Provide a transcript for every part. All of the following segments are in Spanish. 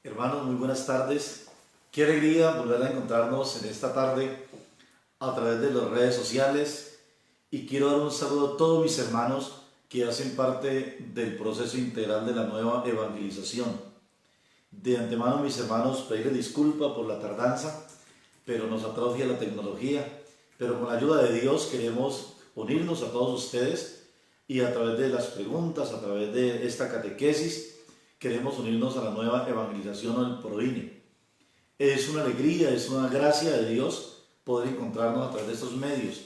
Hermanos, muy buenas tardes. Qué alegría volver a encontrarnos en esta tarde a través de las redes sociales y quiero dar un saludo a todos mis hermanos que hacen parte del proceso integral de la nueva evangelización. De antemano, mis hermanos, pedirles disculpa por la tardanza, pero nos atrofia la tecnología, pero con la ayuda de Dios queremos unirnos a todos ustedes y a través de las preguntas, a través de esta catequesis, queremos unirnos a la nueva evangelización o el Proine. Es una alegría, es una gracia de Dios poder encontrarnos a través de estos medios,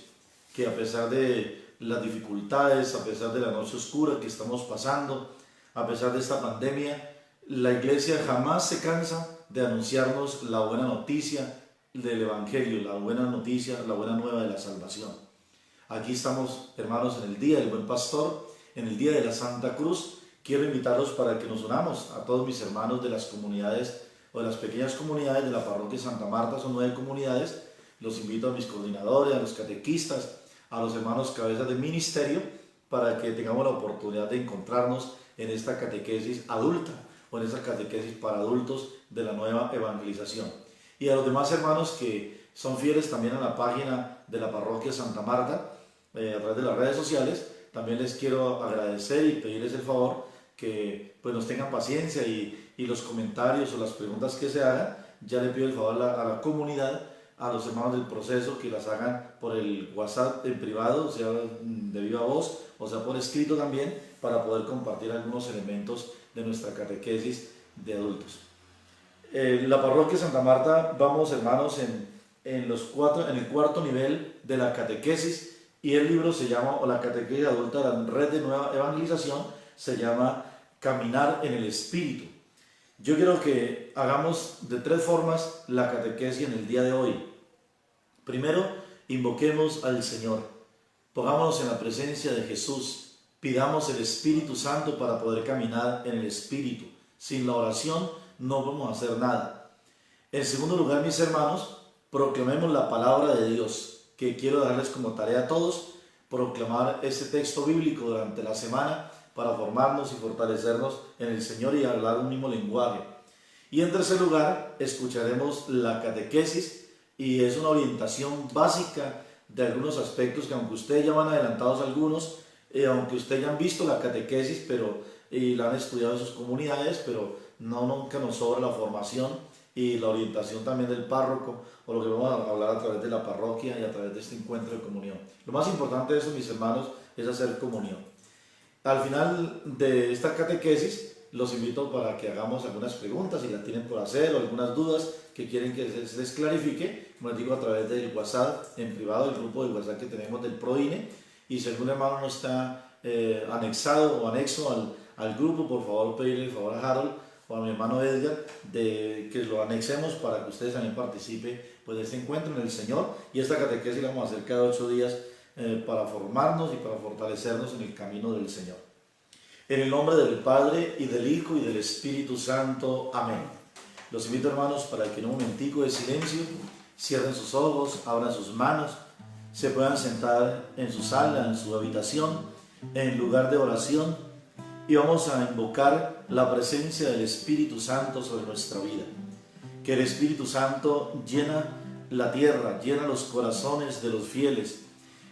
que a pesar de las dificultades, a pesar de la noche oscura que estamos pasando, a pesar de esta pandemia, la Iglesia jamás se cansa de anunciarnos la buena noticia del Evangelio, la buena noticia, la buena nueva de la salvación. Aquí estamos, hermanos, en el Día del Buen Pastor, en el Día de la Santa Cruz. Quiero invitarlos para que nos unamos a todos mis hermanos de las comunidades o de las pequeñas comunidades de la parroquia Santa Marta. Son 9 comunidades. Los invito a mis coordinadores, a los catequistas, a los hermanos cabezas de ministerio, para que tengamos la oportunidad de encontrarnos en esta catequesis adulta o en esta catequesis para adultos de la nueva evangelización. Y a los demás hermanos que son fieles también a la página de la parroquia Santa Marta, a través de las redes sociales, también les quiero agradecer y pedirles el favor que pues nos tengan paciencia y los comentarios o las preguntas que se hagan, ya le pido el favor a la comunidad, a los hermanos del proceso, que las hagan por el WhatsApp en privado, sea de viva voz, o sea por escrito también, para poder compartir algunos elementos de nuestra catequesis de adultos. La parroquia Santa Marta, vamos hermanos en el cuarto nivel de la catequesis, y el libro se llama, o la catequesis adulta de la red de nueva evangelización, se llama Caminar en el Espíritu. Yo quiero que hagamos de 3 formas la catequesis en el día de hoy. Primero, invoquemos al Señor. Pongámonos en la presencia de Jesús. Pidamos el Espíritu Santo para poder caminar en el Espíritu. Sin la oración no vamos a hacer nada. En segundo lugar, mis hermanos, proclamemos la palabra de Dios, que quiero darles como tarea a todos, proclamar este texto bíblico durante la semana para formarnos y fortalecernos en el Señor y hablar un mismo lenguaje. Y en tercer lugar, escucharemos la catequesis, y es una orientación básica de algunos aspectos que, aunque ustedes ya van adelantados algunos, aunque ustedes ya han visto la catequesis y la han estudiado en sus comunidades, pero nunca nos sobra la formación y la orientación también del párroco, o lo que vamos a hablar a través de la parroquia y a través de este encuentro de comunión. Lo más importante de eso, mis hermanos, es hacer comunión. Al final de esta catequesis, los invito para que hagamos algunas preguntas, si las tienen por hacer, o algunas dudas que quieren que se les clarifique, como les digo, a través del WhatsApp en privado, el grupo de WhatsApp que tenemos del Proine. Y si algún hermano no está anexado o anexo al grupo, por favor pedirle el favor a Harold o a mi hermano Edgar de que lo anexemos para que ustedes también participen pues, de este encuentro en el Señor. Y esta catequesis la vamos a hacer cada 8 días para formarnos y para fortalecernos en el camino del Señor. En el nombre del Padre, y del Hijo, y del Espíritu Santo. Amén. Los invito, hermanos, para que en un momentico de silencio cierren sus ojos, abran sus manos, se puedan sentar en su sala, en su habitación, en lugar de oración, y vamos a invocar la presencia del Espíritu Santo sobre nuestra vida. Que el Espíritu Santo llena la tierra, llena los corazones de los fieles.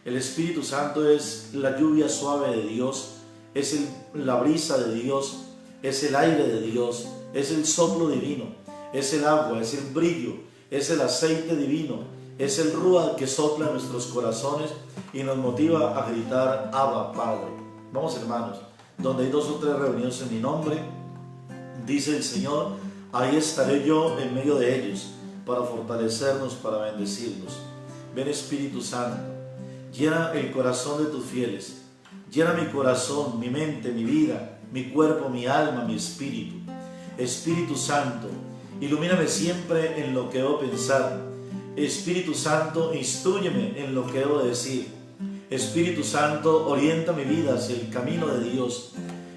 El Espíritu Santo es la lluvia suave de Dios, es la brisa de Dios, es el aire de Dios, es el soplo divino, es el agua, es el brillo, es el aceite divino, es el rúa que sopla en nuestros corazones y nos motiva a gritar Abba, Padre. Vamos, hermanos, donde hay 2 o 3 reunidos en mi nombre, dice el Señor, ahí estaré yo en medio de ellos, para fortalecernos, para bendecirnos. Ven, Espíritu Santo, llena el corazón de tus fieles, llena mi corazón, mi mente, mi vida, mi cuerpo, mi alma, mi espíritu. Espíritu Santo, ilumíname siempre en lo que debo pensar. Espíritu Santo, instrúyeme en lo que debo decir. Espíritu Santo, orienta mi vida hacia el camino de Dios.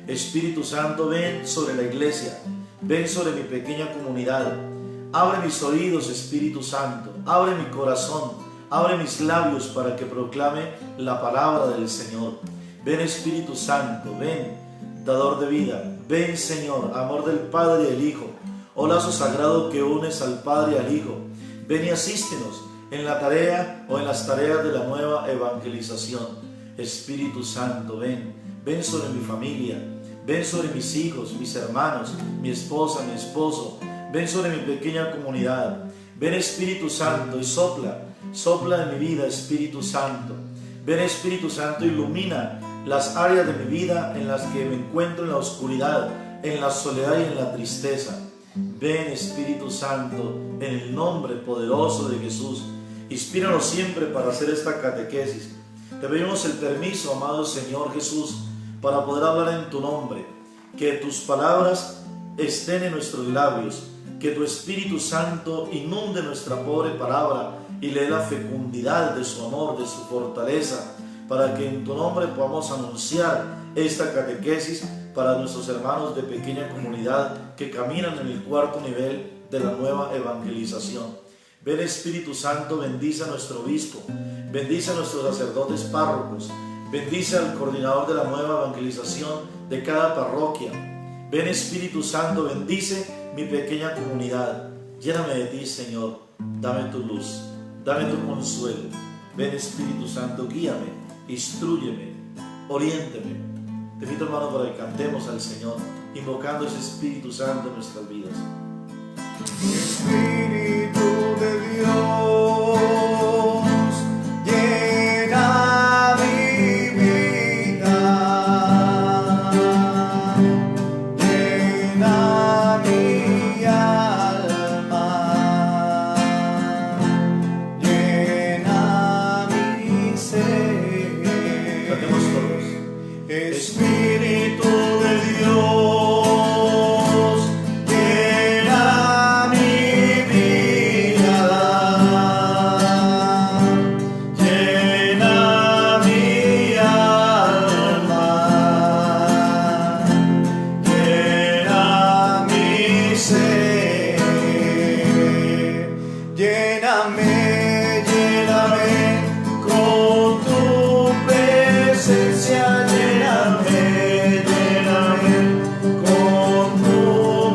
Espíritu Santo, ven sobre la iglesia, ven sobre mi pequeña comunidad. Abre mis oídos, Espíritu Santo, abre mi corazón, abre mis labios para que proclame la palabra del Señor. Ven, Espíritu Santo, ven, dador de vida. Ven, Señor, amor del Padre y del Hijo. oh lazo sagrado que unes al Padre y al Hijo. Ven y asístenos en la tarea o en las tareas de la nueva evangelización. Espíritu Santo, ven, ven sobre mi familia, ven sobre mis hijos, mis hermanos, mi esposa, mi esposo, ven sobre mi pequeña comunidad. Ven Espíritu Santo y sopla en mi vida, Espíritu Santo. Ven Espíritu Santo, ilumina las áreas de mi vida en las que me encuentro en la oscuridad, en la soledad y en la tristeza. Ven Espíritu Santo, en el nombre poderoso de Jesús. Inspíranos siempre para hacer esta catequesis. Te pedimos el permiso, amado Señor Jesús, para poder hablar en tu nombre. Que tus palabras estén en nuestros labios. Que tu Espíritu Santo inunde nuestra pobre palabra y le dé la fecundidad de su amor, de su fortaleza, para que en tu nombre podamos anunciar esta catequesis para nuestros hermanos de pequeña comunidad que caminan en el cuarto nivel de la nueva evangelización. Ven Espíritu Santo, bendice a nuestro obispo, bendice a nuestros sacerdotes párrocos, bendice al coordinador de la nueva evangelización de cada parroquia. Ven Espíritu Santo, bendice mi pequeña comunidad. Lléname de ti, Señor, dame tu luz, dame tu consuelo. Ven Espíritu Santo, guíame, instrúyeme, oriénteme. Te invito, hermano, para que cantemos al Señor, invocando ese Espíritu Santo en nuestras vidas. Espíritu de Dios, llena mi vida, llena mi alma, llena mi ser. Cantemos todos. Espíritu de Dios, llena mi vida, llena mi alma, llena mi ser. Lléname, lléname con tu presencia, lléname, lléname con tu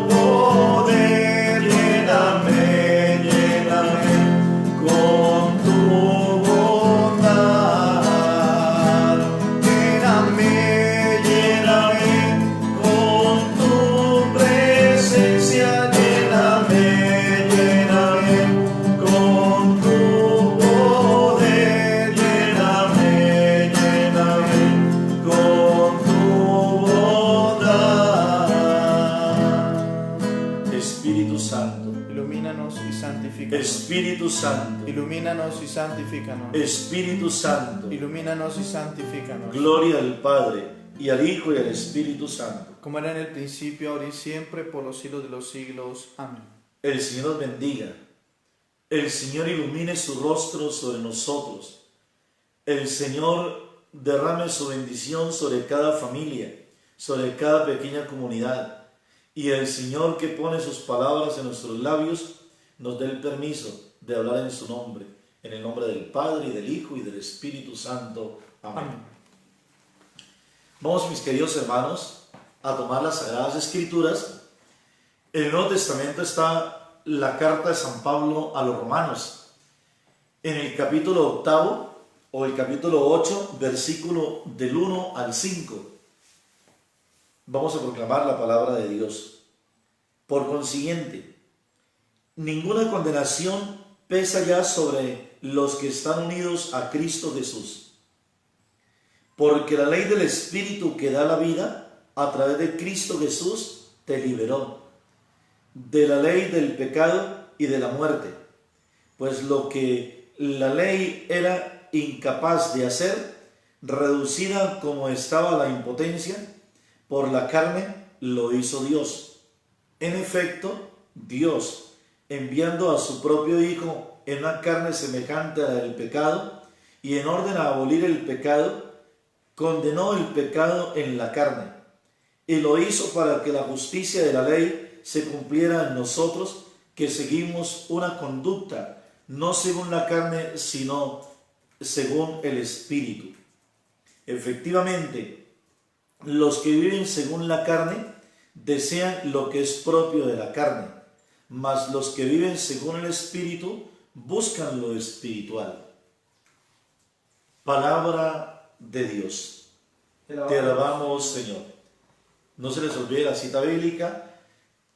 poder, lléname, lléname con tu bondad, lléname, lléname con tu presencia, lléname, lléname con tu poder, lléname, lléname con tu bondad. Espíritu Santo, Ilumínanos y santifícanos. Espíritu Santo, Ilumínanos y santifícanos. Espíritu Santo. Ilumínanos y santifícanos. Gloria al Padre, y al Hijo, y al Espíritu Santo. Como era en el principio, ahora y siempre, por los siglos de los siglos. Amén. El Señor nos bendiga. El Señor ilumine su rostro sobre nosotros. El Señor derrame su bendición sobre cada familia, sobre cada pequeña comunidad. Y el Señor, que pone sus palabras en nuestros labios, nos dé el permiso de hablar en su nombre. En el nombre del Padre, y del Hijo, y del Espíritu Santo. Amén. Amén. Vamos, mis queridos hermanos, a tomar las Sagradas Escrituras. En el Nuevo Testamento está la carta de San Pablo a los romanos. En el capítulo 8, o el capítulo 8, versículo del 1 al 5. Vamos a proclamar la palabra de Dios. Por consiguiente, ninguna condenación pesa ya sobre los que están unidos a Cristo Jesús. Porque la ley del Espíritu que da la vida a través de Cristo Jesús te liberó de la ley del pecado y de la muerte. Pues lo que la ley era incapaz de hacer, reducida como estaba la impotencia, por la carne lo hizo Dios. En efecto, Dios, enviando a su propio Hijo en una carne semejante a la del pecado, y en orden a abolir el pecado, condenó el pecado en la carne, y lo hizo para que la justicia de la ley se cumpliera en nosotros, que seguimos una conducta, no según la carne, sino según el Espíritu. Efectivamente, los que viven según la carne desean lo que es propio de la carne, mas los que viven según el Espíritu buscan lo espiritual. Palabra de Dios. Te alabamos, Señor. No se les olvide la cita bíblica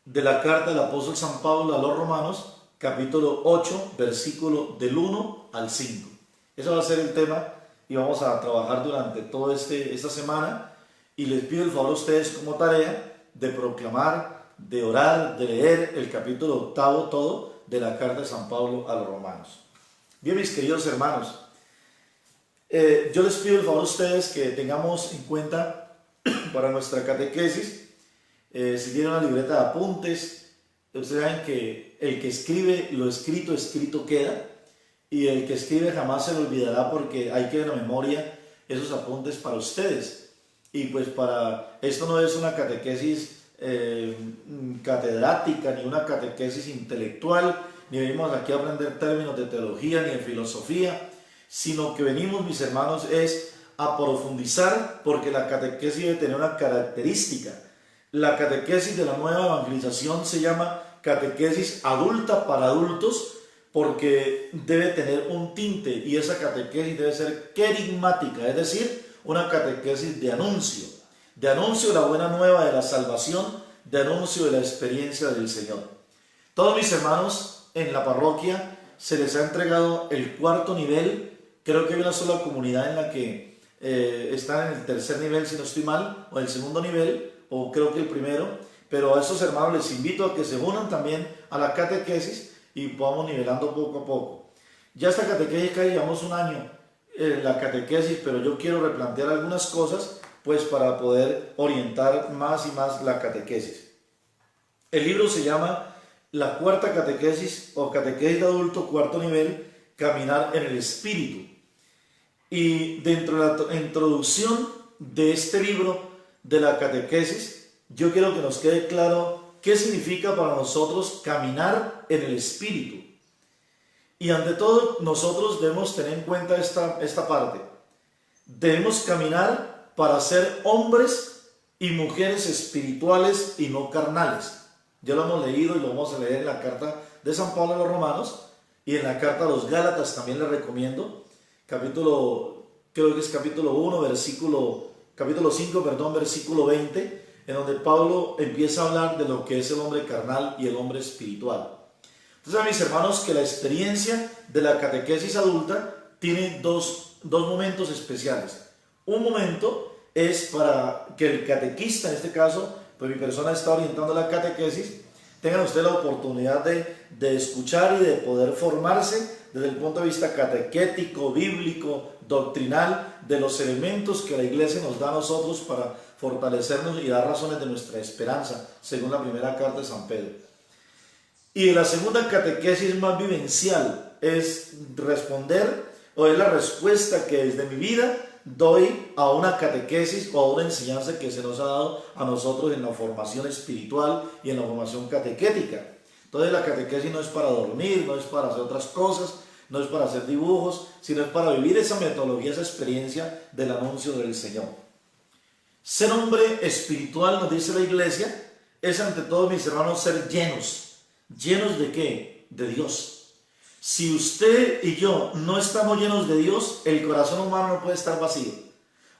de la carta del apóstol San Pablo a los Romanos, capítulo 8, versículo del 1 al 5. Ese va a ser el tema y vamos a trabajar durante toda esta semana, y les pido el favor a ustedes como tarea de proclamar, de orar, de leer el capítulo 8 todo de la carta de San Pablo a los Romanos. Bien, mis queridos hermanos, yo les pido el favor a ustedes que tengamos en cuenta para nuestra catequesis, si tienen una libreta de apuntes, ustedes saben que el que escribe lo escrito, escrito queda, y el que escribe jamás se le olvidará, porque hay que ver en la memoria esos apuntes para ustedes. Y pues esto no es una catequesis catedrática, ni una catequesis intelectual, ni venimos aquí a aprender términos de teología ni de filosofía, sino que venimos, mis hermanos, es a profundizar, porque la catequesis debe tener una característica. La catequesis de la nueva evangelización se llama catequesis adulta para adultos, porque debe tener un tinte, y esa catequesis debe ser querigmática, es decir, una catequesis de anuncio de la buena nueva de la salvación, de anuncio de la experiencia del Señor. Todos mis hermanos en la parroquia se les ha entregado el 4.º nivel. Creo que hay una sola comunidad en la que están en el 3.er nivel, si no estoy mal, o el 2.º nivel, o creo que el 1.º, pero a esos hermanos les invito a que se unan también a la catequesis y podamos nivelando poco a poco. Ya esta catequesis que llevamos un año la catequesis, pero yo quiero replantear algunas cosas pues para poder orientar más y más la catequesis. El libro se llama La Cuarta Catequesis, o Catequesis de Adulto, 4.º nivel, Caminar en el Espíritu. Y dentro de la introducción de este libro de la catequesis, yo quiero que nos quede claro qué significa para nosotros caminar en el Espíritu. Y ante todo, nosotros debemos tener en cuenta esta parte. Debemos caminar para ser hombres y mujeres espirituales y no carnales. Ya lo hemos leído y lo vamos a leer en la carta de San Pablo a los Romanos, y en la carta a los Gálatas también les recomiendo, creo que es capítulo 5, versículo 20, en donde Pablo empieza a hablar de lo que es el hombre carnal y el hombre espiritual. Entonces, mis hermanos, que la experiencia de la catequesis adulta tiene dos momentos especiales. Un momento es para que el catequista, en este caso, pues mi persona está orientando la catequesis, tengan ustedes la oportunidad de escuchar y de poder formarse desde el punto de vista catequético, bíblico, doctrinal, de los elementos que la Iglesia nos da a nosotros para fortalecernos y dar razones de nuestra esperanza, según la primera carta de San Pedro. Y la segunda catequesis más vivencial es responder, o es la respuesta que desde mi vida doy a una catequesis o a una enseñanza que se nos ha dado a nosotros en la formación espiritual y en la formación catequética. Entonces la catequesis no es para dormir, no es para hacer otras cosas, no es para hacer dibujos, sino es para vivir esa metodología, esa experiencia del anuncio del Señor. Ser hombre espiritual, nos dice la Iglesia, es ante todo, mis hermanos, ser llenos. ¿Llenos de qué? De Dios. Si usted y yo no estamos llenos de Dios, el corazón humano no puede estar vacío.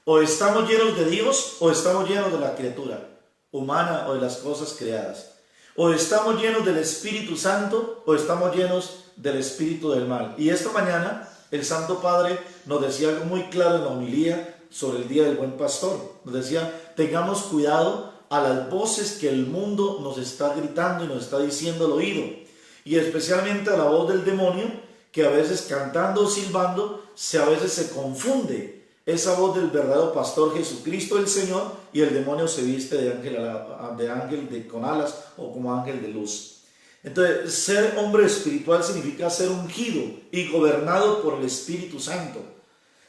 O estamos llenos de Dios, o estamos llenos de la criatura humana o de las cosas creadas. O estamos llenos del Espíritu Santo, o estamos llenos del espíritu del mal. Y esta mañana el Santo Padre nos decía algo muy claro en la homilía sobre el Día del Buen Pastor. Nos decía, tengamos cuidado a las voces que el mundo nos está gritando y nos está diciendo al oído, y especialmente a la voz del demonio, que a veces cantando o silbando, a veces se confunde esa voz del verdadero pastor Jesucristo el Señor, y el demonio se viste de ángel con alas o como ángel de luz. Entonces, ser hombre espiritual significa ser ungido y gobernado por el Espíritu Santo.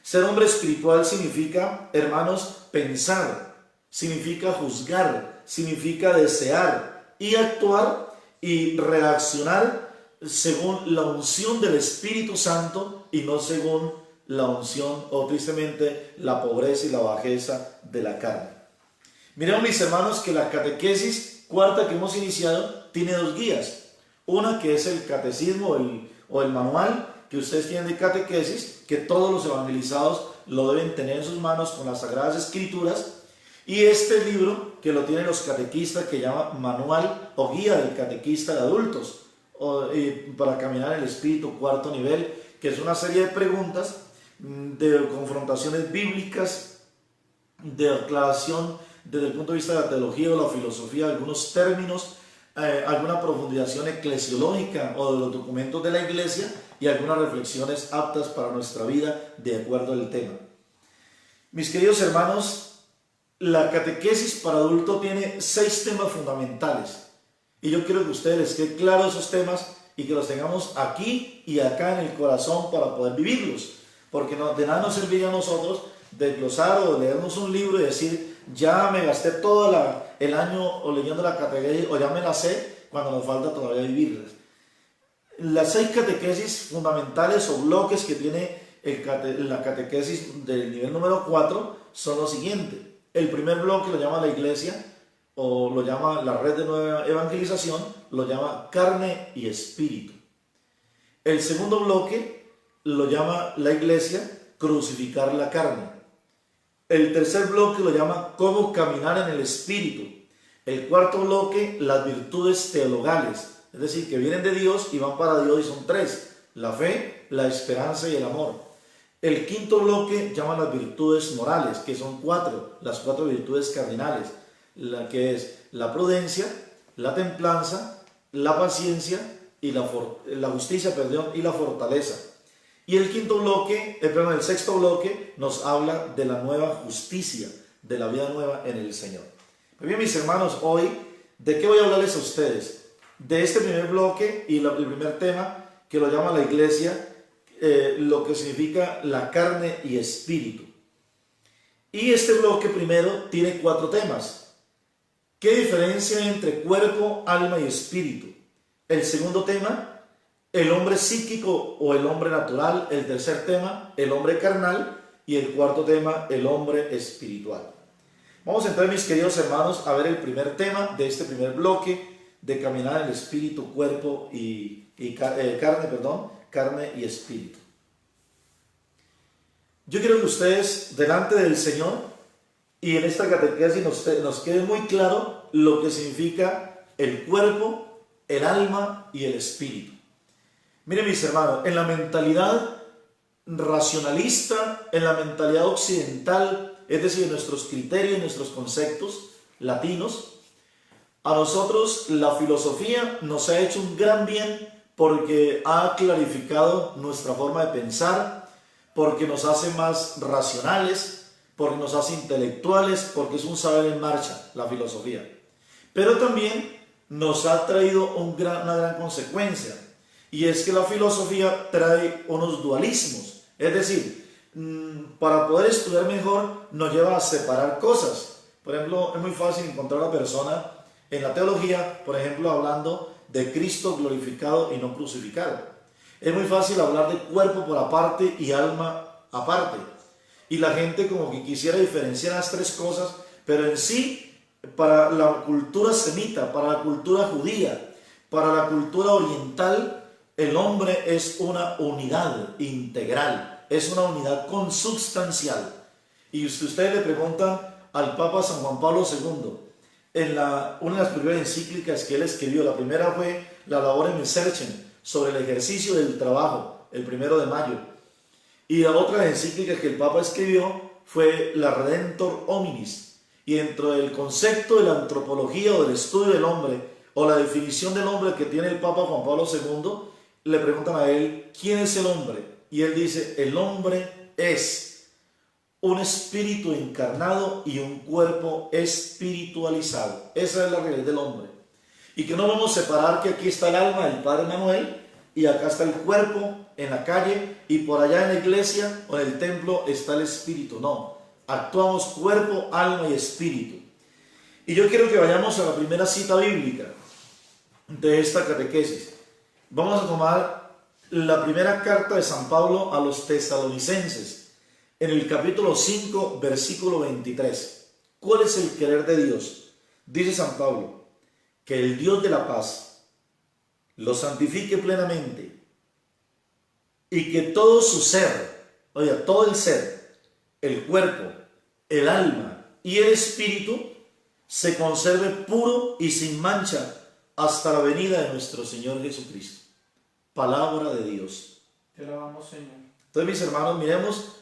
Ser hombre espiritual significa, hermanos, pensar, significa juzgar, significa desear y actuar y reaccionar según la unción del Espíritu Santo y no según la unción o tristemente la pobreza y la bajeza de la carne. Miren, mis hermanos, que la catequesis cuarta que hemos iniciado tiene dos guías. Una que es el catecismo o el manual que ustedes tienen de catequesis, que todos los evangelizados lo deben tener en sus manos con las Sagradas Escrituras. Y este libro que lo tienen los catequistas, que llama Manual o Guía del Catequista de Adultos, para caminar en el Espíritu, cuarto nivel, que es una serie de preguntas, de confrontaciones bíblicas, de aclaración desde el punto de vista de la teología o la filosofía, algunos términos, alguna profundización eclesiológica o de los documentos de la Iglesia y algunas reflexiones aptas para nuestra vida de acuerdo al tema. Mis queridos hermanos, la catequesis para adulto tiene 6 temas fundamentales y yo quiero que a ustedes les quede claro esos temas y que los tengamos aquí y acá en el corazón para poder vivirlos, porque de nada nos serviría a nosotros desglosar o leernos un libro y decir ya me gasté todo el año o leyendo la catequesis o ya me la sé cuando nos falta todavía vivirlas. Las 6 catequesis fundamentales o bloques que tiene la catequesis del nivel número 4 son los siguientes. El primer bloque lo llama la Iglesia, o lo llama la Red de Nueva Evangelización, lo llama carne y espíritu. El segundo bloque lo llama la Iglesia, crucificar la carne. El tercer bloque lo llama cómo caminar en el espíritu. El cuarto bloque, las virtudes teologales, es decir, que vienen de Dios y van para Dios, y son 3, la fe, la esperanza y el amor. El quinto bloque llama las virtudes morales, que son 4, las 4 virtudes cardinales, la que es la prudencia, la templanza, la paciencia y la justicia, y la fortaleza. Y el el sexto bloque nos habla de la nueva justicia, de la vida nueva en el Señor. Muy bien, mis hermanos, hoy, ¿de qué voy a hablarles a ustedes? De este primer bloque y el primer tema, que lo llama la Iglesia, lo que significa la carne y espíritu. Y este bloque primero tiene 4 temas. ¿Qué diferencia entre cuerpo, alma y espíritu? El segundo tema, el hombre psíquico o el hombre natural. El tercer tema, el hombre carnal. Y el cuarto tema, el hombre espiritual. Vamos a entrar, mis queridos hermanos, a ver el primer tema de este primer bloque de caminar en el espíritu, cuerpo carne y espíritu. Yo quiero que ustedes, delante del Señor y en esta catequesis, nos quede muy claro lo que significa el cuerpo, el alma y el espíritu. Miren, mis hermanos, en la mentalidad racionalista, en la mentalidad occidental, es decir, en nuestros criterios y nuestros conceptos latinos, a nosotros la filosofía nos ha hecho un gran bien porque ha clarificado nuestra forma de pensar, porque nos hace más racionales, porque nos hace intelectuales, porque es un saber en marcha, la filosofía. Pero también nos ha traído una gran consecuencia, y es que la filosofía trae unos dualismos, es decir, para poder estudiar mejor nos lleva a separar cosas. Por ejemplo, es muy fácil encontrar a una persona en la teología, por ejemplo, hablando de Cristo glorificado y no crucificado. Es muy fácil hablar de cuerpo por aparte y alma aparte. Y la gente como que quisiera diferenciar las 3 cosas, pero en sí, para la cultura semita, para la cultura judía, para la cultura oriental, el hombre es una unidad integral, es una unidad consubstancial. Y si ustedes le preguntan al Papa San Juan Pablo II, una de las primeras encíclicas que él escribió, la primera fue la Laborem Exercens, sobre el ejercicio del trabajo, el 1 de mayo. Y la otra encíclica que el Papa escribió fue la Redemptor Hominis. Y dentro del concepto de la antropología o del estudio del hombre, o la definición del hombre que tiene el Papa Juan Pablo II, le preguntan a él, ¿quién es el hombre? Y él dice, el hombre es un espíritu encarnado y un cuerpo espiritualizado. Esa es la realidad del hombre. Y que no vamos a separar que aquí está el alma del Padre Manuel y acá está el cuerpo en la calle y por allá en la iglesia o en el templo está el espíritu. No, actuamos cuerpo, alma y espíritu. Y yo quiero que vayamos a la primera cita bíblica de esta catequesis. Vamos a tomar la primera carta de San Pablo a los tesalonicenses, en el capítulo 5, versículo 23. ¿Cuál es el querer de Dios? Dice San Pablo, que el Dios de la paz lo santifique plenamente y que todo su ser, oiga, todo el ser, el cuerpo, el alma y el espíritu se conserve puro y sin mancha hasta la venida de nuestro Señor Jesucristo. Palabra de Dios. Te alabamos, Señor. Entonces, mis hermanos, miremos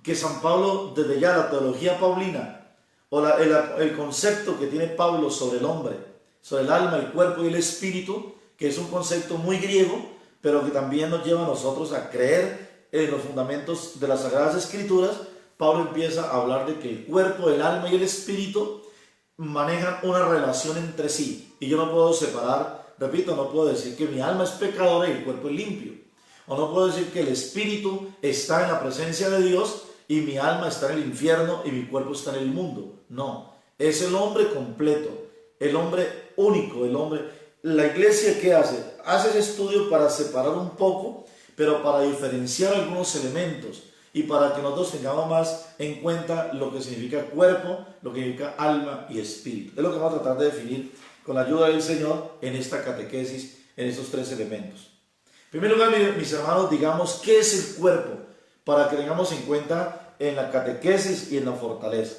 que San Pablo, desde ya la teología paulina, o el concepto que tiene Pablo sobre el hombre, sobre el alma, el cuerpo y el espíritu, que es un concepto muy griego, pero que también nos lleva a nosotros a creer en los fundamentos de las Sagradas Escrituras. Pablo empieza a hablar de que el cuerpo, el alma y el espíritu manejan una relación entre sí, y yo no puedo separar, repito, no puedo decir que mi alma es pecadora y el cuerpo es limpio, o no puedo decir que el espíritu está en la presencia de Dios y mi alma está en el infierno y mi cuerpo está en el mundo. No, es el hombre completo, el hombre único, el hombre. La iglesia, ¿qué hace? Hace ese estudio para separar un poco, pero para diferenciar algunos elementos y para que nosotros tengamos más en cuenta lo que significa cuerpo, lo que significa alma y espíritu. Es lo que vamos a tratar de definir con la ayuda del Señor en esta catequesis, en estos tres elementos. En primer lugar, mis hermanos, digamos qué es el cuerpo, para que tengamos en cuenta en la catequesis y en la fortaleza.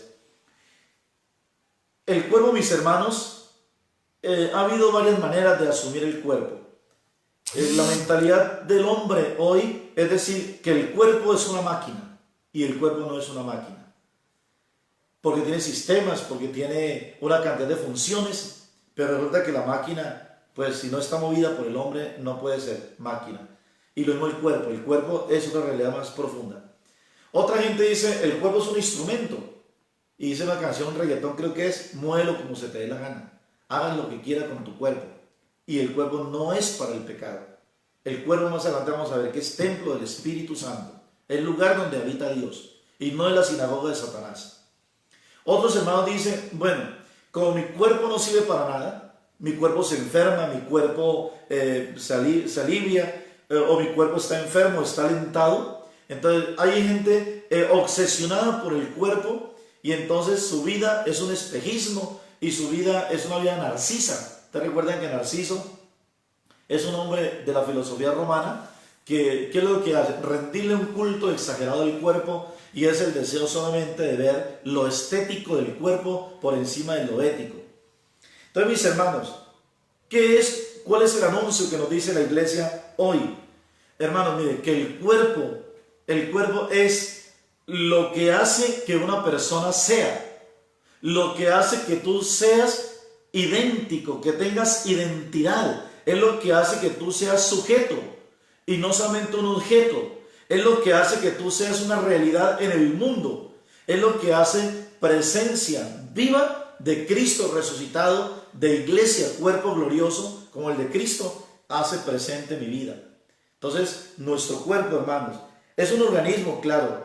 El cuerpo, mis hermanos, ha habido varias maneras de asumir el cuerpo. La mentalidad del hombre hoy es decir que el cuerpo es una máquina y el cuerpo no es una máquina, porque tiene sistemas, porque tiene una cantidad de funciones, pero resulta que la máquina, pues si no está movida por el hombre, no puede ser máquina. Y lo mismo el cuerpo es una realidad más profunda. Otra gente dice, el cuerpo es un instrumento, y dice una canción, un reggaetón creo que es, muévelo como se te dé la gana, hagan lo que quieran con tu cuerpo. Y el cuerpo no es para el pecado. El cuerpo, más adelante vamos a ver que es templo del Espíritu Santo, el lugar donde habita Dios, y no es la sinagoga de Satanás. Otros hermanos dicen, bueno, como mi cuerpo no sirve para nada, mi cuerpo se enferma, mi cuerpo se alivia, o mi cuerpo está enfermo, está alentado. Entonces hay gente obsesionada por el cuerpo, y entonces su vida es un espejismo, y su vida es una vida narcisa. ¿Ustedes recuerdan que Narciso es un hombre de la filosofía romana que ¿qué es lo que hace? Rendirle un culto exagerado al cuerpo, y es el deseo solamente de ver lo estético del cuerpo por encima de lo ético. Entonces, mis hermanos, ¿cuál es el anuncio que nos dice la iglesia hoy? Hermanos, miren, que el cuerpo es lo que hace que una persona sea, lo que hace que tú seas idéntico, que tengas identidad, es lo que hace que tú seas sujeto y no solamente un objeto, es lo que hace que tú seas una realidad en el mundo, es lo que hace presencia viva de Cristo resucitado, de iglesia, cuerpo glorioso como el de Cristo, hace presente mi vida. Entonces, nuestro cuerpo, hermanos, es un organismo, claro,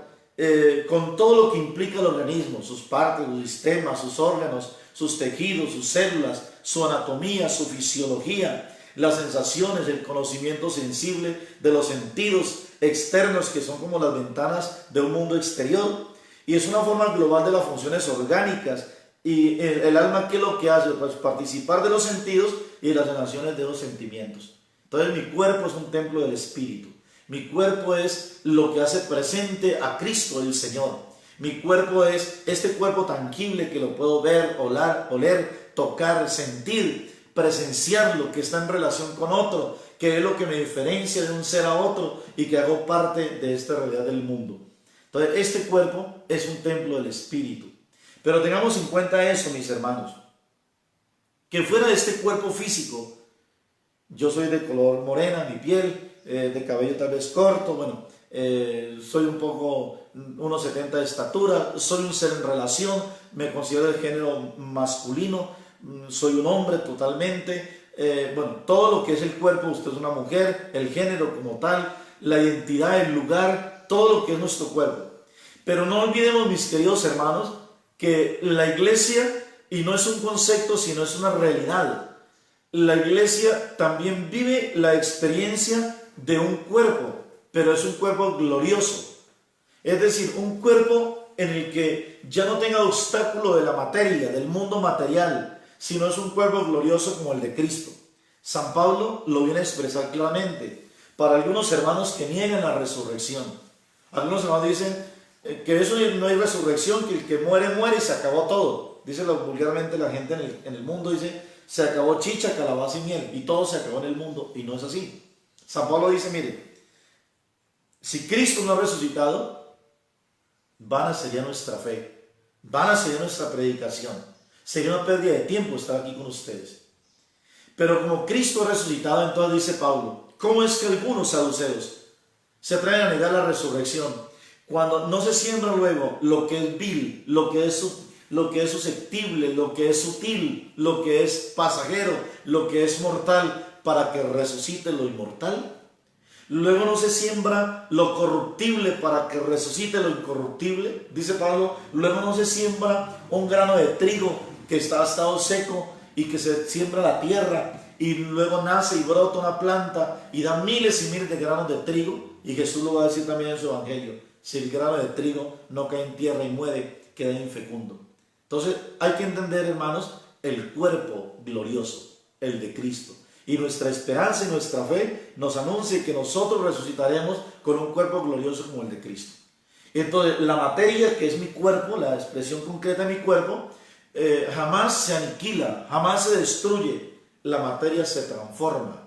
con todo lo que implica el organismo, sus partes, sus sistemas, sus órganos, sus tejidos, sus células, su anatomía, su fisiología, las sensaciones, el conocimiento sensible de los sentidos externos que son como las ventanas de un mundo exterior, y es una forma global de las funciones orgánicas. Y el alma, ¿qué es lo que hace? Pues participar de los sentidos y de las sensaciones de los sentimientos. Entonces mi cuerpo es un templo del Espíritu, mi cuerpo es lo que hace presente a Cristo el Señor. Mi cuerpo es este cuerpo tangible que lo puedo ver, oler, tocar, sentir, presenciar lo que está en relación con otro, que es lo que me diferencia de un ser a otro y que hago parte de esta realidad del mundo. Entonces, este cuerpo es un templo del Espíritu. Pero tengamos en cuenta eso, mis hermanos, que fuera de este cuerpo físico, yo soy de color morena, mi piel, de cabello tal vez corto, bueno, soy un poco 1,70 de estatura, soy un ser en relación, me considero del género masculino, soy un hombre totalmente, bueno, todo lo que es el cuerpo, usted es una mujer, el género como tal, la identidad, el lugar, todo lo que es nuestro cuerpo. Pero no olvidemos, mis queridos hermanos, que la iglesia, y no es un concepto, sino es una realidad, la iglesia también vive la experiencia de un cuerpo, pero es un cuerpo glorioso. Es decir, un cuerpo en el que ya no tenga obstáculo de la materia, del mundo material, sino es un cuerpo glorioso como el de Cristo. San Pablo lo viene a expresar claramente. Para algunos hermanos que niegan la resurrección, algunos hermanos dicen que eso no hay resurrección, que el que muere, muere y se acabó todo. Dice vulgarmente la gente en el mundo, dice, se acabó chicha, calabaza y miel, y todo se acabó en el mundo, y no es así. San Pablo dice, mire, si Cristo no ha resucitado, vana sería nuestra fe, vana sería nuestra predicación, sería una pérdida de tiempo estar aquí con ustedes. Pero como Cristo ha resucitado, entonces dice Pablo, ¿cómo es que algunos saduceos se atreven a negar la resurrección cuando no se siembra luego lo que es vil, lo que es susceptible, lo que es sutil, lo que es pasajero, lo que es mortal, para que resucite lo inmortal? Luego no se siembra lo corruptible para que resucite lo incorruptible, dice Pablo. Luego no se siembra un grano de trigo que ha estado seco y que se siembra la tierra y luego nace y brota una planta y da miles y miles de granos de trigo. Y Jesús lo va a decir también en su evangelio: si el grano de trigo no cae en tierra y muere, queda infecundo. Entonces hay que entender, hermanos, el cuerpo glorioso, el de Cristo. Y nuestra esperanza y nuestra fe nos anuncia que nosotros resucitaremos con un cuerpo glorioso como el de Cristo. Entonces la materia, que es mi cuerpo, la expresión concreta de mi cuerpo, jamás se aniquila, jamás se destruye. La materia se transforma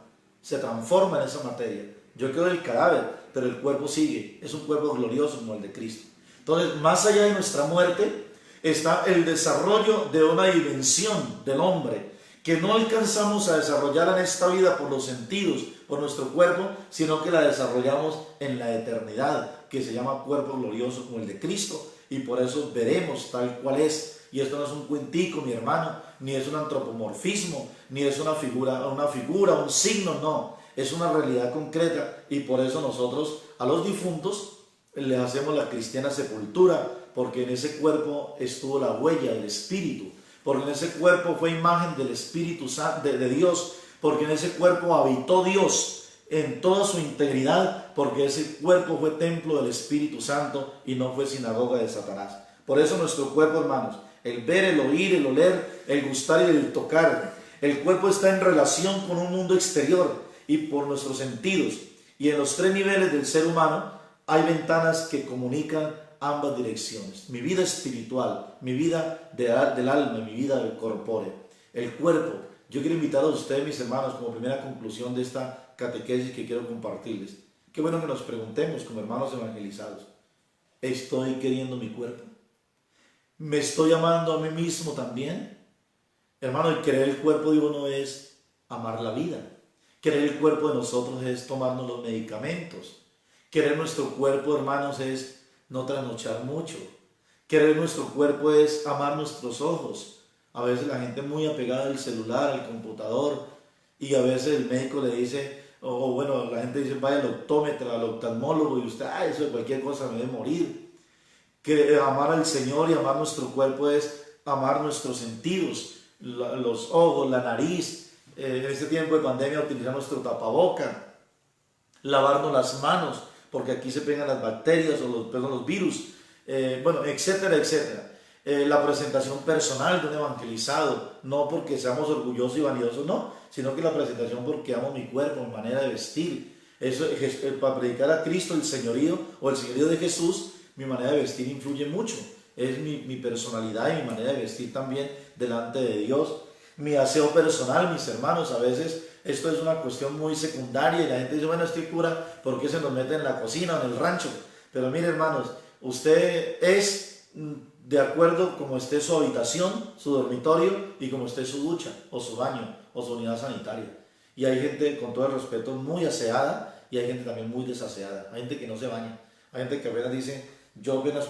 en esa materia. Yo quedo el cadáver, pero el cuerpo sigue. Es un cuerpo glorioso como el de Cristo. Entonces, más allá de nuestra muerte está el desarrollo de una dimensión del hombre que no alcanzamos a desarrollar en esta vida por los sentidos, por nuestro cuerpo, sino que la desarrollamos en la eternidad, que se llama cuerpo glorioso como el de Cristo, y por eso veremos tal cual es. Y esto no es un cuentico, mi hermano, ni es un antropomorfismo, ni es una figura, un signo, no. Es una realidad concreta, y por eso nosotros a los difuntos les hacemos la cristiana sepultura, porque en ese cuerpo estuvo la huella del Espíritu, porque en ese cuerpo fue imagen del Espíritu Santo de Dios, porque en ese cuerpo habitó Dios en toda su integridad, porque ese cuerpo fue templo del Espíritu Santo y no fue sinagoga de Satanás. Por eso nuestro cuerpo, hermanos, el ver, el oír, el oler, el gustar y el tocar, el cuerpo está en relación con un mundo exterior y por nuestros sentidos. Y en los tres niveles del ser humano hay ventanas que comunican ambas direcciones: mi vida espiritual, mi vida del alma, mi vida corpórea. El cuerpo. Yo quiero invitar a ustedes, mis hermanos, como primera conclusión de esta catequesis que quiero compartirles. Qué bueno que nos preguntemos como hermanos evangelizados: ¿estoy queriendo mi cuerpo? ¿Me estoy amando a mí mismo también? Hermano, el querer el cuerpo de uno es amar la vida. Querer el cuerpo de nosotros es tomarnos los medicamentos. Querer nuestro cuerpo, hermanos, es no trasnochar mucho. Querer nuestro cuerpo es amar nuestros ojos. A veces la gente muy apegada al celular, al computador, y a veces el médico le dice, bueno, la gente dice, vaya al optómetra, al oftalmólogo, y usted, eso de cualquier cosa me debe morir. Que amar al Señor y amar nuestro cuerpo es amar nuestros sentidos, los ojos, la nariz. En este tiempo de pandemia utilizar nuestro tapaboca, lavarnos las manos, porque aquí se pegan las bacterias o los virus, etcétera, etcétera. La presentación personal de un evangelizado, no porque seamos orgullosos y vanidosos, no, sino que la presentación porque amo mi cuerpo, mi manera de vestir. Eso, para predicar a Cristo el señorío o el señorío de Jesús, mi manera de vestir influye mucho. Es mi personalidad y mi manera de vestir también delante de Dios. Mi aseo personal, mis hermanos, a veces esto es una cuestión muy secundaria y la gente dice, bueno, estoy cura, ¿por qué se nos mete en la cocina o en el rancho? Pero mire, hermanos, usted es de acuerdo como esté su habitación, su dormitorio, y como esté su ducha o su baño o su unidad sanitaria. Y hay gente, con todo el respeto, muy aseada, y hay gente también muy desaseada. Hay gente que no se baña, hay gente que apenas dice, yo apenas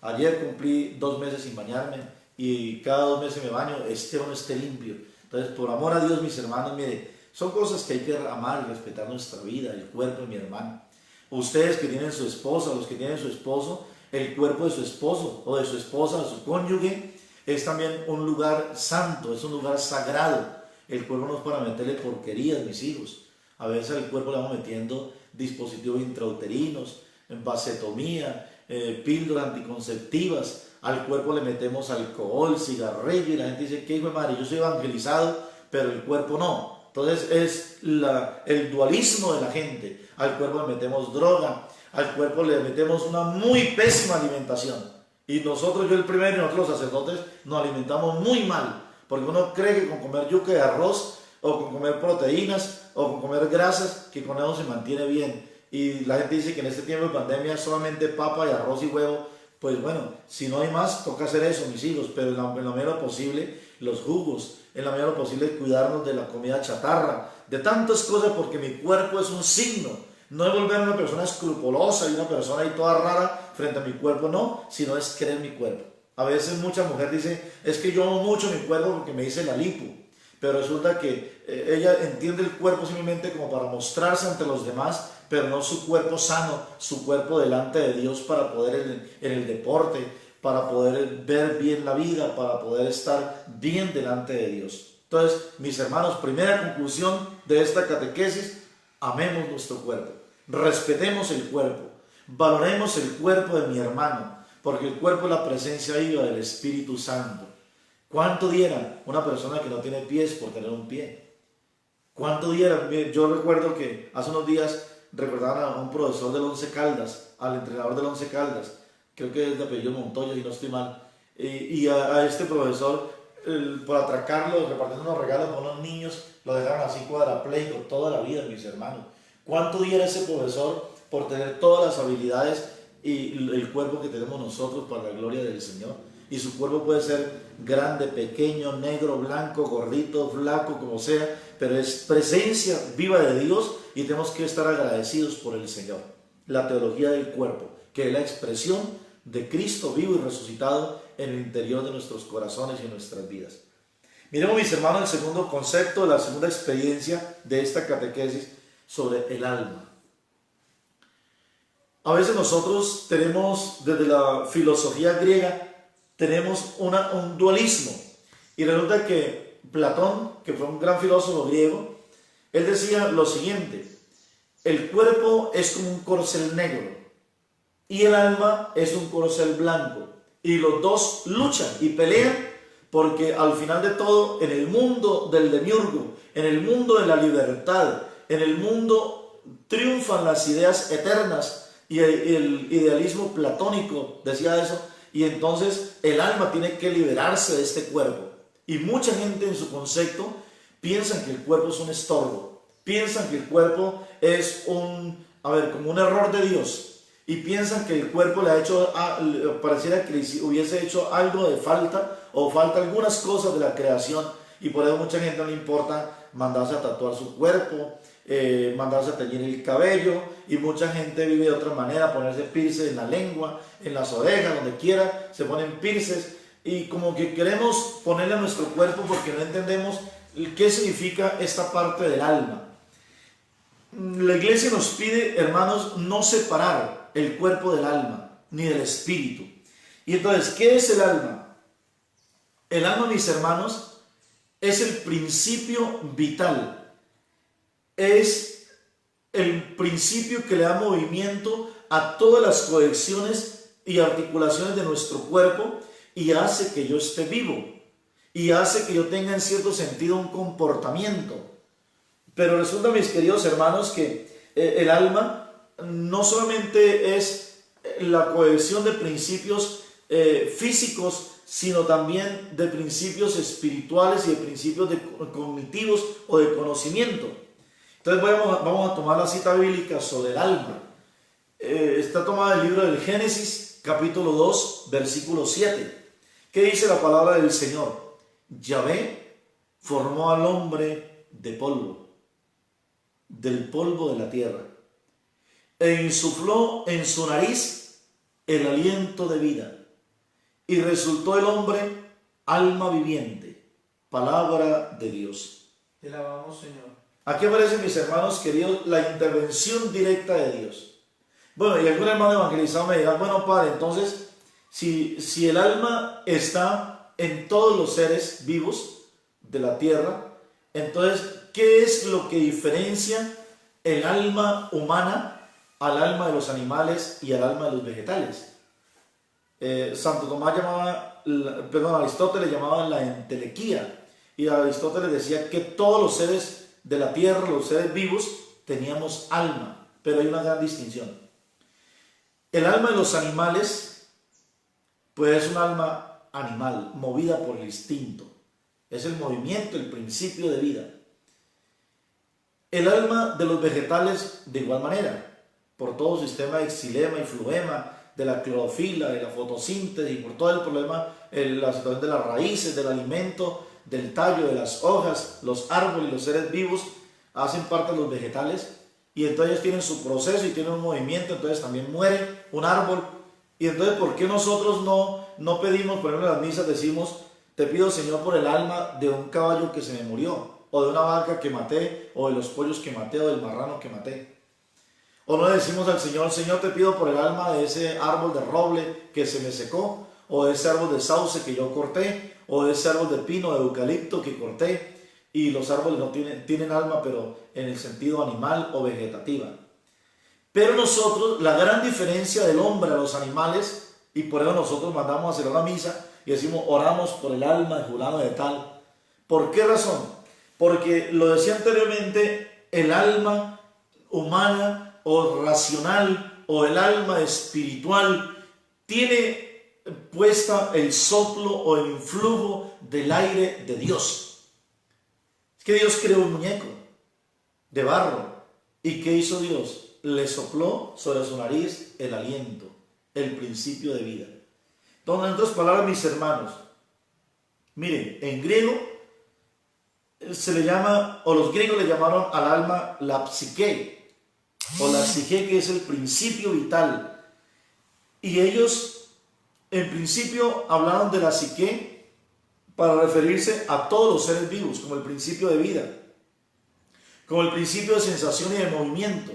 ayer cumplí 2 meses sin bañarme, y cada 2 meses me baño, esté o no esté limpio. Entonces, por amor a Dios, mis hermanos, mire, son cosas que hay que amar y respetar nuestra vida, el cuerpo de mi hermano. Ustedes que tienen su esposa, los que tienen su esposo, el cuerpo de su esposo o de su esposa, de su cónyuge, es también un lugar santo, es un lugar sagrado. El cuerpo no es para meterle porquerías, mis hijos. A veces al cuerpo le vamos metiendo dispositivos intrauterinos, vasectomía, píldoras anticonceptivas. Al cuerpo le metemos alcohol, cigarrillo, y la gente dice, ¿qué hijo de madre? Yo soy evangelizado, pero el cuerpo no. Entonces es el dualismo de la gente. Al cuerpo le metemos droga, al cuerpo le metemos una muy pésima alimentación. Y nosotros, yo el primero, y nosotros los sacerdotes, nos alimentamos muy mal. Porque uno cree que con comer yuca de arroz, o con comer proteínas, o con comer grasas, que con eso se mantiene bien. Y la gente dice que en este tiempo de pandemia solamente papa y arroz y huevo. Pues bueno, si no hay más, toca hacer eso, mis hijos. Pero en la medida de lo posible, los jugos. En la medida de lo posible, cuidarnos de la comida chatarra. De tantas cosas, porque mi cuerpo es un signo. No es volver una persona escrupulosa y una persona ahí toda rara frente a mi cuerpo, no, sino es creer mi cuerpo. A veces mucha mujer dice, es que yo amo mucho mi cuerpo porque me hice la lipo. Pero resulta que ella entiende el cuerpo simplemente como para mostrarse ante los demás, pero no su cuerpo sano, su cuerpo delante de Dios para poder en el deporte, para poder ver bien la vida, para poder estar bien delante de Dios. Entonces, mis hermanos, primera conclusión de esta catequesis, amemos nuestro cuerpo, respetemos el cuerpo, valoremos el cuerpo de mi hermano, porque el cuerpo es la presencia viva del Espíritu Santo. ¿Cuánto diera una persona que no tiene pies por tener un pie? ¿Cuánto diera? Yo recuerdo que hace unos días recordaban a un profesor del Once Caldas, al entrenador del Once Caldas, creo que es de apellido Montoya, si no estoy mal, y a este profesor, por atracarlo, repartiendo unos regalos a unos niños, lo dejaron así cuadrapléjico toda la vida, mis hermanos. ¿Cuánto diera ese profesor por tener todas las habilidades y el cuerpo que tenemos nosotros para la gloria del Señor? Y su cuerpo puede ser grande, pequeño, negro, blanco, gordito, flaco, como sea, pero es presencia viva de Dios y tenemos que estar agradecidos por el Señor. La teología del cuerpo, que es la expresión de Cristo vivo y resucitado en el interior de nuestros corazones y en nuestras vidas. Miremos, mis hermanos, el segundo concepto, la segunda experiencia de esta catequesis sobre el alma. A veces nosotros tenemos, desde la filosofía griega, tenemos un dualismo. Y resulta que Platón, que fue un gran filósofo griego, él decía lo siguiente: el cuerpo es como un corcel negro y el alma es un corcel blanco. Y los dos luchan y pelean porque al final de todo, en el mundo del demiurgo, en el mundo de la libertad, en el mundo triunfan las ideas eternas y el idealismo platónico decía eso. Y entonces el alma tiene que liberarse de este cuerpo. Y mucha gente en su concepto piensan que el cuerpo es un estorbo. Piensan que el cuerpo es como un error de Dios. Y piensan que el cuerpo le ha hecho, pareciera que hubiese hecho algo de falta o falta algunas cosas de la creación. Y por eso mucha gente no le importa mandarse a tatuar su cuerpo, mandarse a teñir el cabello, y mucha gente vive de otra manera, ponerse piercing en la lengua, en las orejas, donde quiera, se ponen piercings, y como que queremos ponerle a nuestro cuerpo porque no entendemos qué significa esta parte del alma. La iglesia nos pide, hermanos, no separar el cuerpo del alma, ni del espíritu. Y entonces, ¿qué es el alma? El alma, mis hermanos, es el principio vital, es el principio que le da movimiento a todas las conexiones y articulaciones de nuestro cuerpo y hace que yo esté vivo y hace que yo tenga en cierto sentido un comportamiento. Pero resulta, mis queridos hermanos, que el alma no solamente es la cohesión de principios físicos, sino también de principios espirituales y de principios cognitivos o de conocimiento. Entonces vamos a tomar la cita bíblica sobre el alma. Está tomada del libro del Génesis, capítulo 2, versículo 7. ¿Qué dice la palabra del Señor? Yahvé formó al hombre de polvo, del polvo de la tierra, e insufló en su nariz el aliento de vida, y resultó el hombre alma viviente. Palabra de Dios. Te alabamos, Señor. Aquí aparece, mis hermanos queridos, la intervención directa de Dios. Bueno, y algún hermano evangelizado me dirá, bueno, padre, entonces, si el alma está en todos los seres vivos de la tierra, entonces, ¿qué es lo que diferencia el alma humana al alma de los animales y al alma de los vegetales? Aristóteles llamaba la entelequía, y Aristóteles decía que todos los seres de la tierra, los seres vivos, teníamos alma, pero hay una gran distinción. El alma de los animales, pues es un alma animal, movida por el instinto. Es el movimiento, el principio de vida. El alma de los vegetales, de igual manera, por todo el sistema de xilema y fluema, de la clorofila, de la fotosíntesis, por todo el problema, la situación de las raíces, del alimento, del tallo, de las hojas, los árboles, los seres vivos, hacen parte de los vegetales, y entonces ellos tienen su proceso y tienen un movimiento, entonces también muere un árbol. Y entonces, ¿por qué nosotros no pedimos, por ejemplo en las misas decimos, te pido Señor por el alma de un caballo que se me murió, o de una vaca que maté, o de los pollos que maté, o del marrano que maté? O no le decimos al Señor, Señor, te pido por el alma de ese árbol de roble que se me secó, o de ese árbol de sauce que yo corté, o de ese árbol de pino, de eucalipto que corté. Y los árboles no tienen alma, pero en el sentido animal o vegetativa. Pero nosotros, la gran diferencia del hombre a los animales, y por eso nosotros mandamos a hacer una misa y decimos, oramos por el alma de fulano de tal. ¿Por qué razón? Porque lo decía anteriormente, el alma humana o racional o el alma espiritual tiene puesta el soplo o el influjo del aire de Dios. Es que Dios creó un muñeco de barro. ¿Y qué hizo Dios? Le sopló sobre su nariz el aliento, el principio de vida. Entonces, en otras palabras, mis hermanos, miren, en griego se le llama, o los griegos le llamaron al alma la psique, o la psique, que es el principio vital. Y ellos, en principio, hablaron de la psique para referirse a todos los seres vivos, como el principio de vida, como el principio de sensación y de movimiento.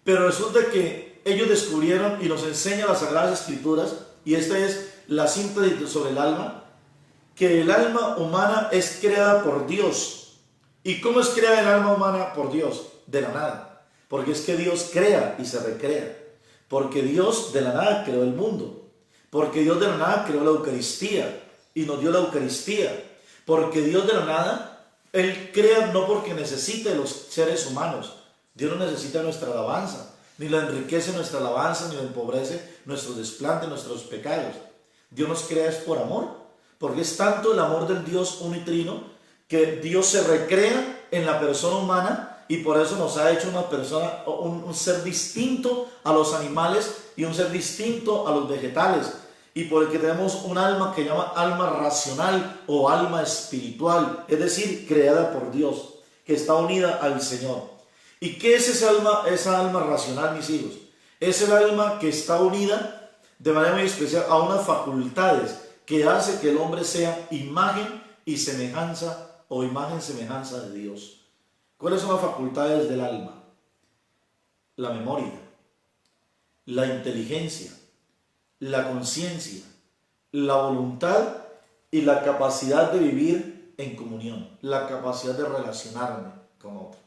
Pero resulta que ellos descubrieron, y nos enseñan las Sagradas Escrituras, y esta es la síntesis sobre el alma, que el alma humana es creada por Dios. ¿Y cómo es creada el alma humana por Dios? De la nada. Porque es que Dios crea y se recrea. Porque Dios de la nada creó el mundo. Porque Dios de la nada creó la Eucaristía y nos dio la Eucaristía. Porque Dios de la nada, Él crea no porque necesite de los seres humanos. Dios no necesita nuestra alabanza, ni la enriquece nuestra alabanza, ni la empobrece nuestros desplantes, nuestros pecados. Dios nos crea es por amor, porque es tanto el amor del Dios unitrino que Dios se recrea en la persona humana y por eso nos ha hecho una persona, un ser distinto a los animales y un ser distinto a los vegetales. Y por el que tenemos un alma que llama alma racional o alma espiritual, es decir, creada por Dios, que está unida al Señor. ¿Y qué es esa alma racional, mis hijos? Es el alma que está unida de manera muy especial a unas facultades que hace que el hombre sea imagen y semejanza o imagen y semejanza de Dios. ¿Cuáles son las facultades del alma? La memoria, la inteligencia, la conciencia, la voluntad y la capacidad de vivir en comunión, la capacidad de relacionarme con otro.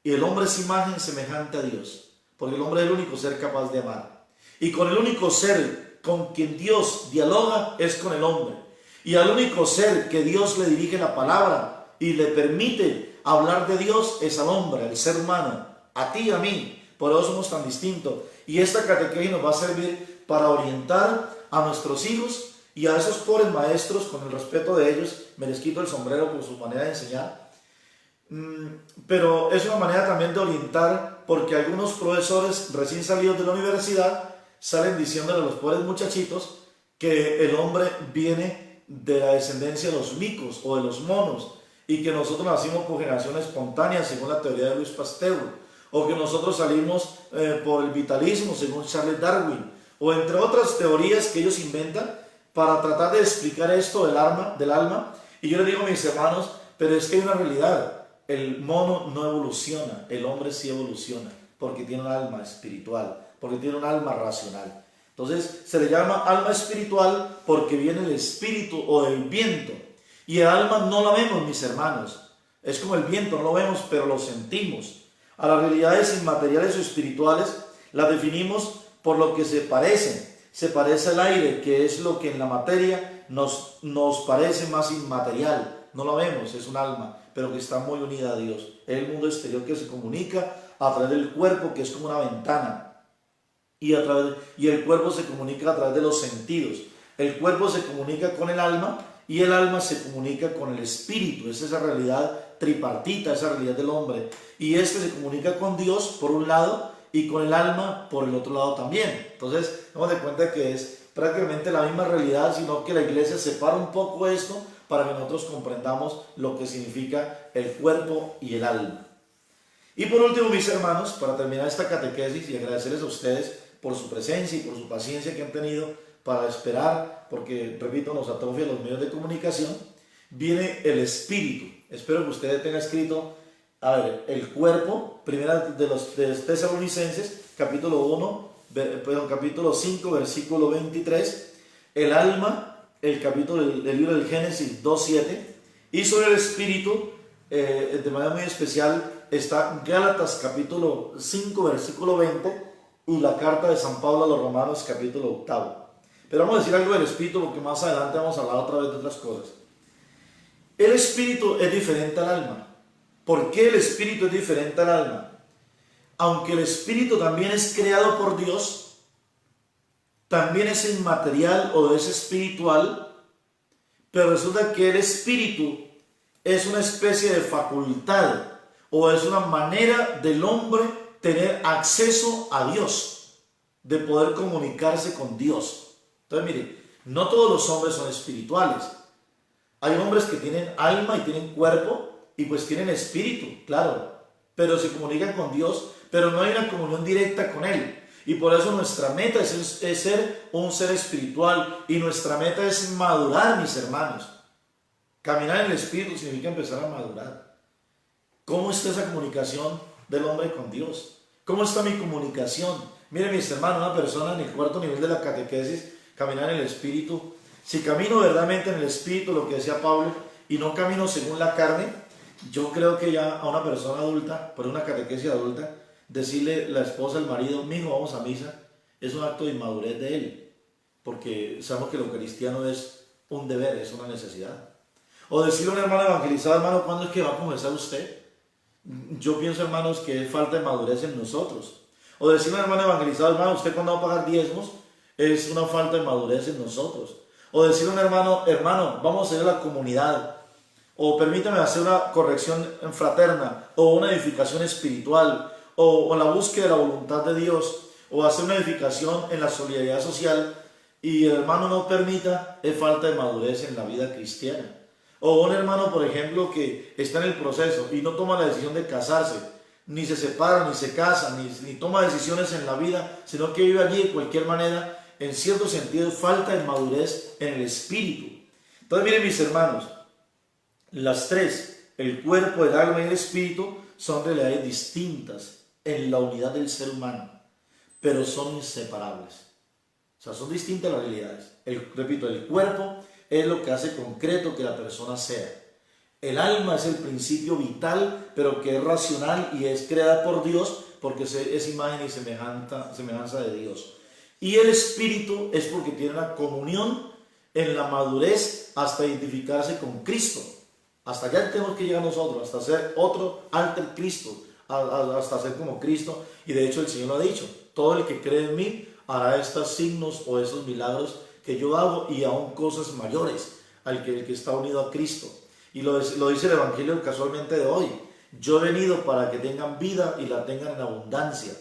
Y el hombre es imagen semejante a Dios, porque el hombre es el único ser capaz de amar. Y con el único ser con quien Dios dialoga es con el hombre. Y al único ser que Dios le dirige la palabra y le permite hablar de Dios es al hombre, al ser humano, a ti y a mí. Por eso somos tan distintos. Y esta catequesis nos va a servir para orientar a nuestros hijos y a esos pobres maestros, con el respeto de ellos, me les quito el sombrero por su manera de enseñar. Pero es una manera también de orientar, porque algunos profesores recién salidos de la universidad salen diciéndole a los pobres muchachitos que el hombre viene de la descendencia de los micos o de los monos y que nosotros nacimos por generación espontánea según la teoría de Luis Pasteur, o que nosotros salimos por el vitalismo según Charles Darwin, o entre otras teorías que ellos inventan para tratar de explicar esto del alma. Y yo les digo a mis hermanos, pero es que hay una realidad. El mono no evoluciona, el hombre sí evoluciona, porque tiene un alma espiritual, porque tiene un alma racional. Entonces se le llama alma espiritual porque viene el espíritu o del viento. Y el alma no la vemos, mis hermanos. Es como el viento, no lo vemos, pero lo sentimos. A las realidades inmateriales o espirituales las definimos por lo que se parecen. Se parece al aire, que es lo que en la materia nos parece más inmaterial. No lo vemos, es un alma. pero que está muy unida a Dios. Es el mundo exterior que se comunica a través del cuerpo, que es como una ventana, y el cuerpo se comunica a través de los sentidos. El cuerpo se comunica con el alma y el alma se comunica con el espíritu. Es esa realidad tripartita, esa realidad del hombre. Y este se comunica con Dios por un lado y con el alma por el otro lado también. Entonces, damos de cuenta que es prácticamente la misma realidad, sino que la iglesia separa un poco esto para que nosotros comprendamos lo que significa el cuerpo y el alma. Y por último, mis hermanos, para terminar esta catequesis y agradecerles a ustedes por su presencia y por su paciencia que han tenido para esperar, porque, repito, nos atrofia los medios de comunicación, viene el espíritu. Espero que ustedes tengan escrito, a ver, el cuerpo, primera de los Tesalonicenses, capítulo 5, versículo 23, el alma, el capítulo del libro del Génesis 2:7, y sobre el espíritu, de manera muy especial, está Gálatas capítulo 5, versículo 20, y la carta de San Pablo a los Romanos, capítulo 8. Pero vamos a decir algo del espíritu, porque más adelante vamos a hablar otra vez de otras cosas. El espíritu es diferente al alma. ¿Por qué el espíritu es diferente al alma? Aunque el espíritu también es creado por Dios, también es inmaterial o es espiritual, pero resulta que el espíritu es una especie de facultad o es una manera del hombre tener acceso a Dios, de poder comunicarse con Dios. Entonces, mire, no todos los hombres son espirituales. Hay hombres que tienen alma y tienen cuerpo y pues tienen espíritu, claro, pero se comunican con Dios, pero no hay una comunión directa con Él. Y por eso nuestra meta es ser un ser espiritual, y nuestra meta es madurar, mis hermanos. Caminar en el espíritu significa empezar a madurar. ¿Cómo está esa comunicación del hombre con Dios? ¿Cómo está mi comunicación? Miren, mis hermanos, una persona en el cuarto nivel de la catequesis, caminar en el espíritu. Si camino verdaderamente en el espíritu, lo que decía Pablo, y no camino según la carne, yo creo que ya a una persona adulta, por una catequesis adulta, decirle la esposa al marido, mijo, vamos a misa, es un acto de inmadurez de él, porque sabemos que lo cristiano es un deber, es una necesidad. O decirle a un hermano evangelizado, hermano, ¿cuándo es que va a comenzar usted? Yo pienso, hermanos, que es falta de madurez en nosotros. O decirle a un hermano evangelizado, hermano, ¿usted cuándo va a pagar diezmos? Es una falta de madurez en nosotros. O decirle a un hermano, vamos a ir a la comunidad. O permítame hacer una corrección fraterna, o una edificación espiritual, o la búsqueda de la voluntad de Dios, o hacer una edificación en la solidaridad social, y el hermano no permita, es falta de madurez en la vida cristiana. O un hermano, por ejemplo, que está en el proceso y no toma la decisión de casarse, ni se separa, ni se casa, ni toma decisiones en la vida, sino que vive allí de cualquier manera, en cierto sentido, falta de madurez en el espíritu. Entonces, miren, mis hermanos, las tres, el cuerpo, el alma y el espíritu, son realidades distintas en la unidad del ser humano, pero son inseparables. O sea, son distintas las realidades. Repito, el cuerpo es lo que hace concreto que la persona sea. El alma es el principio vital, pero que es racional y es creada por Dios, porque es imagen y semejanza de Dios. Y el espíritu es porque tiene una comunión en la madurez hasta identificarse con Cristo. Hasta allá tenemos que llegar nosotros, hasta ser otro alter Cristo, hasta ser como Cristo. Y de hecho el Señor lo ha dicho, todo el que cree en mí hará estos signos o esos milagros que yo hago, y aún cosas mayores al que está unido a Cristo. Y lo dice el Evangelio casualmente de hoy: yo he venido para que tengan vida y la tengan en abundancia.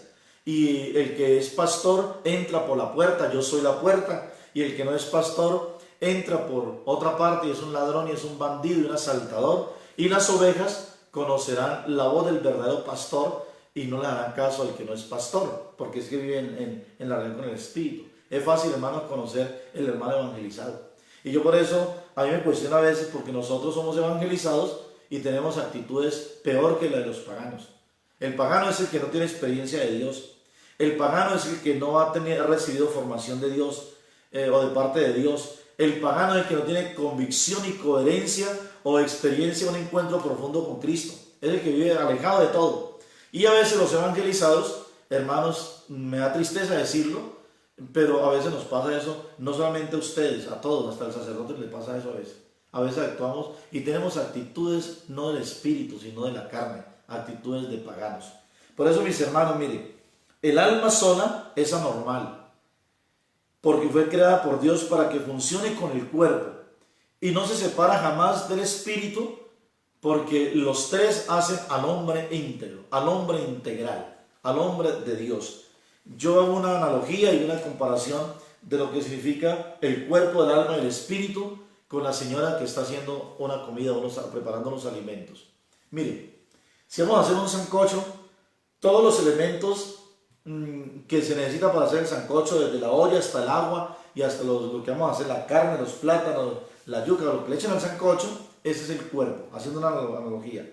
Y el que es pastor entra por la puerta, yo soy la puerta, y el que no es pastor entra por otra parte y es un ladrón y es un bandido y un asaltador. Y las ovejas conocerán la voz del verdadero pastor y no le harán caso al que no es pastor, porque es que viven en la relación con el Espíritu. Es fácil, hermanos, conocer el hermano evangelizado. Y yo por eso, a mí me cuestiona a veces, porque nosotros somos evangelizados y tenemos actitudes peor que la de los paganos. El pagano es el que no tiene experiencia de Dios. El pagano es el que no ha recibido formación de Dios o de parte de Dios. El pagano es el que no tiene convicción y coherencia o experiencia, un encuentro profundo con Cristo. Es el que vive alejado de todo. Y a veces los evangelizados, hermanos, me da tristeza decirlo, pero a veces nos pasa eso, no solamente a ustedes, a todos, hasta el sacerdote le pasa eso a veces. a veces actuamos y tenemos actitudes no del espíritu, sino de la carne, actitudes de paganos. Por eso, mis hermanos, miren, el alma sola es anormal, porque fue creada por Dios para que funcione con el cuerpo y no se separa jamás del espíritu, porque los tres hacen al hombre íntegro, al hombre integral, al hombre de Dios. Yo hago una analogía y una comparación de lo que significa el cuerpo, el alma y el espíritu con la señora que está haciendo una comida, preparando los alimentos. Mire, si vamos a hacer un sancocho, todos los elementos que se necesita para hacer el sancocho, desde la olla hasta el agua y hasta lo que vamos a hacer, la carne, los plátanos, la yuca, lo que le echen al sancocho, ese es el cuerpo, haciendo una analogía.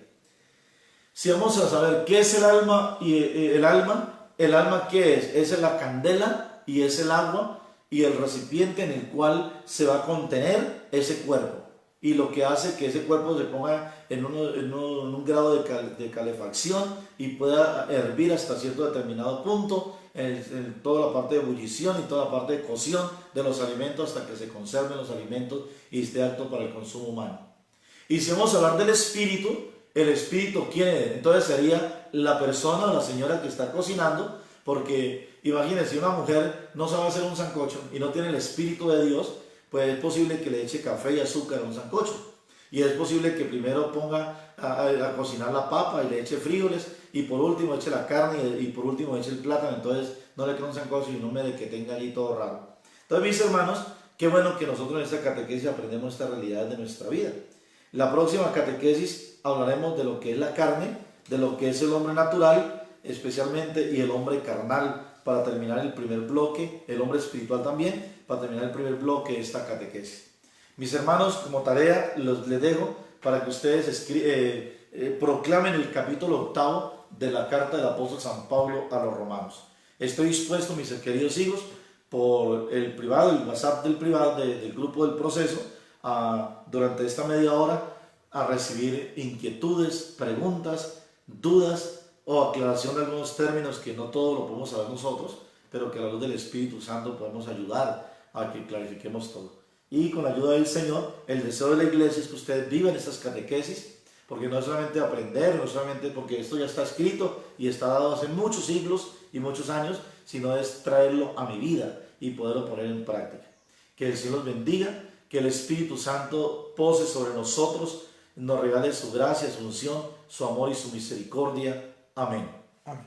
Si vamos a saber qué es el alma y el alma ¿qué es? Es la candela y es el agua y el recipiente en el cual se va a contener ese cuerpo. Y lo que hace que ese cuerpo se ponga en un grado de calefacción y pueda hervir hasta cierto determinado punto, en toda la parte de ebullición y toda la parte de cocción de los alimentos hasta que se conserven los alimentos y esté apto para el consumo humano. Y si vamos a hablar del espíritu, el espíritu, ¿quién es? Entonces sería la persona o la señora que está cocinando, porque imagínense, si una mujer no sabe hacer un sancocho y no tiene el espíritu de Dios, pues es posible que le eche café y azúcar a un sancocho. Y es posible que primero ponga a cocinar la papa y le eche frijoles y por último eche la carne y por último eche el plátano. Entonces no le queda un sancocho y no me de que tenga allí todo raro. Entonces, mis hermanos, qué bueno que nosotros en esta catequesis aprendemos esta realidad de nuestra vida. La próxima catequesis hablaremos de lo que es la carne, de lo que es el hombre natural, especialmente, y el hombre carnal, para terminar el primer bloque, el hombre espiritual también, para terminar el primer bloque de esta catequesis. Mis hermanos, como tarea les dejo para que ustedes proclamen el capítulo 8 de la carta del apóstol San Pablo a los romanos. Estoy dispuesto, mis queridos hijos, por el privado, el WhatsApp del privado del grupo del proceso, durante esta media hora, a recibir inquietudes, preguntas, dudas o aclaración de algunos términos que no todo lo podemos saber nosotros, pero que a la luz del Espíritu Santo podemos ayudar a que clarifiquemos todo. Y con la ayuda del Señor, el deseo de la iglesia es que ustedes vivan estas catequesis, porque no es solamente aprender, no es solamente porque esto ya está escrito y está dado hace muchos siglos y muchos años, sino es traerlo a mi vida y poderlo poner en práctica. Que el Señor los bendiga, que el Espíritu Santo pose sobre nosotros, nos regale su gracia, su unción, su amor y su misericordia. Amén. Amén.